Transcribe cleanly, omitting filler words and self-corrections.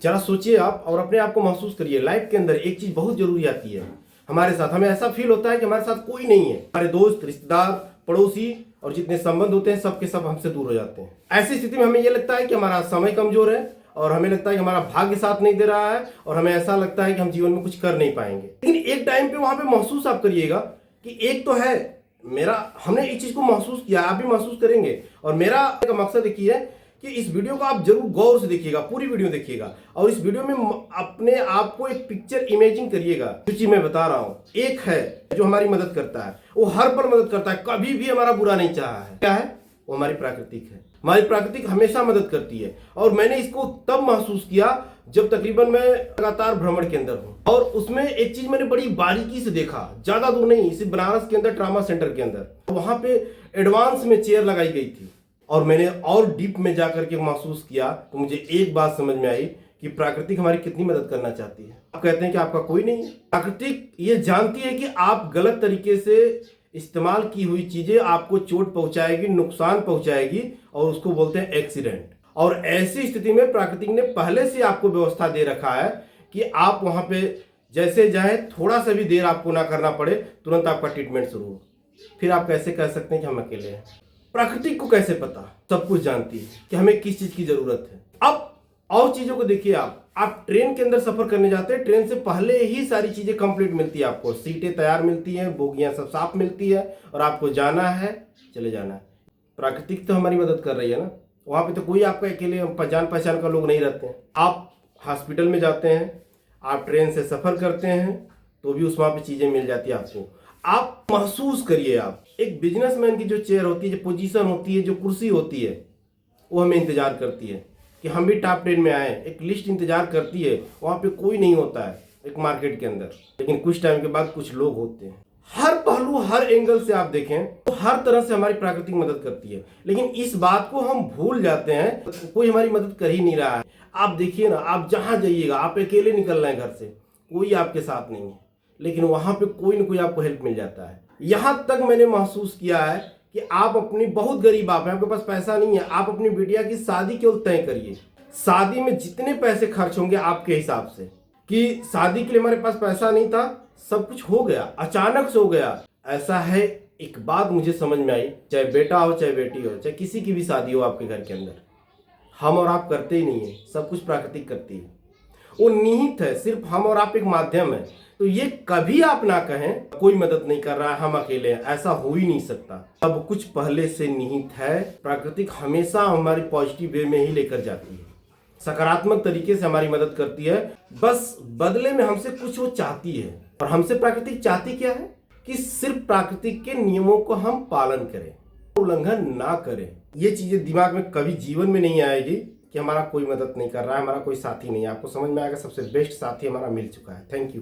जरा सोचिए आप और अपने आप को महसूस करिए। लाइफ के अंदर एक चीज बहुत जरूरी आती है हमारे साथ। हमें ऐसा फील होता है कि हमारे साथ कोई नहीं है। हमारे दोस्त, रिश्तेदार, पड़ोसी और जितने संबंध होते हैं सब के सब हमसे दूर हो जाते हैं। ऐसी स्थिति में हमें यह लगता है कि हमारा समय कमजोर है और हमें लगता है कि हमारा भाग्य साथ नहीं दे रहा है और हमें ऐसा लगता है कि हम जीवन में कुछ कर नहीं पाएंगे। लेकिन एक टाइम पे वहां पे महसूस आप करिएगा कि एक तो है मेरा, हमने इस चीज को महसूस किया, आप भी महसूस करेंगे। और मेरा मकसद एक ही है कि इस वीडियो को आप जरूर गौर से देखिएगा, पूरी वीडियो देखिएगा और इस वीडियो में अपने आप को एक पिक्चर इमेजिन करिएगा। जो चीज मैं बता रहा हूं, एक है जो हमारी मदद करता है, वो हर पल मदद करता है, कभी भी हमारा बुरा नहीं चाहा है। क्या है वो? हमारी प्राकृतिक है। हमारी प्राकृतिक हमेशा मदद करती है और मैंने इसको तब महसूस किया जब तकरीबन मैं लगातार भ्रमण के अंदर हूं और उसमें एक चीज मैंने बड़ी बारीकी से देखा, ज्यादा दूर नहीं, इसी बनारस के अंदर ट्रामा सेंटर के अंदर। वहां पे एडवांस में चेयर लगाई गई थी और मैंने और डीप में जाकर के महसूस किया तो मुझे एक बात समझ में आई कि प्राकृतिक हमारी कितनी मदद करना चाहती है। आप कहते हैं कि आपका कोई नहीं है। प्राकृतिक ये जानती है कि आप गलत तरीके से इस्तेमाल की हुई चीजें आपको चोट पहुंचाएगी, नुकसान पहुंचाएगी और उसको बोलते हैं एक्सीडेंट। और ऐसी स्थिति में प्राकृतिक ने पहले से आपको व्यवस्था दे रखा है कि आप वहां पे जैसे जाए, थोड़ा सा भी देर आपको ना करना पड़े, तुरंत आपका ट्रीटमेंट शुरू हो। फिर आप कैसे कह सकते हैं कि हम अकेले हैं? प्राकृतिक को कैसे पता? सब कुछ जानती है कि हमें किस चीज की जरूरत है। अब और चीजों को देखिए। आप ट्रेन के अंदर सफर करने जाते हैं, ट्रेन से पहले ही सारी चीजें कंप्लीट मिलती है आपको, सीटें तैयार मिलती हैं, बोगियां सब साफ मिलती है और आपको जाना है, चले जाना है। प्राकृतिक तो हमारी मदद कर रही है ना। वहां पे तो कोई आपका अकेले जान पहचान का लोग नहीं रहते हैं। आप हॉस्पिटल में जाते हैं, आप ट्रेन से सफर करते हैं तो भी उस वहां पे चीजें मिल जाती है आपको। आप महसूस करिए, आप एक बिजनेसमैन की जो चेयर होती है, जो पोजीशन होती है, जो कुर्सी होती है, वो हमें इंतजार करती है कि हम भी टॉप 10 में आए। एक लिस्ट इंतजार करती है, वहां पे कोई नहीं होता है एक मार्केट के अंदर, लेकिन कुछ टाइम के बाद कुछ लोग होते हैं। हर पहलू, हर एंगल से आप देखें तो हर तरह से हमारी प्राकृतिक मदद करती है। लेकिन इस बात को हम भूल जाते हैं, कोई हमारी मदद कर ही नहीं रहा है। आप देखिए ना, आप जहां जाइएगा, आप अकेले निकल रहे हैं घर से, कोई आपके साथ नहीं है, लेकिन वहां पे कोई ना कोई आपको हेल्प मिल जाता है। यहां तक मैंने महसूस किया है कि आप अपनी, बहुत गरीब आप हैं, आपके पास पैसा नहीं है, आप अपनी बिटिया की शादी केवल तय करिए। शादी में जितने पैसे खर्च होंगे आपके हिसाब से, कि शादी के लिए हमारे पास पैसा नहीं था, सब कुछ हो गया, अचानक से हो गया। ऐसा है, एक बात मुझे समझ में आई, चाहे बेटा हो चाहे बेटी हो, चाहे किसी की भी शादी हो आपके घर के अंदर, हम और आप करते ही नहीं है, सब कुछ प्राकृतिक करती है। वो निहित है, सिर्फ हम और आप एक माध्यम है। तो ये कभी आप ना कहें कोई मदद नहीं कर रहा है, हम अकेले हैं, ऐसा हो ही नहीं सकता। सब कुछ पहले से निहित है। प्राकृतिक हमेशा हमारी पॉजिटिव वे में ही लेकर जाती है, सकारात्मक तरीके से हमारी मदद करती है। बस बदले में हमसे कुछ वो चाहती है। और हमसे प्राकृतिक चाहती क्या है? कि सिर्फ प्राकृतिक के नियमों को हम पालन करें, उल्लंघन ना करें। ये चीजें दिमाग में कभी जीवन में नहीं आएगी कि हमारा कोई मदद नहीं कर रहा है, हमारा कोई साथी नहीं है। आपको समझ में आएगा, सबसे बेस्ट साथी हमारा मिल चुका है। Thank you.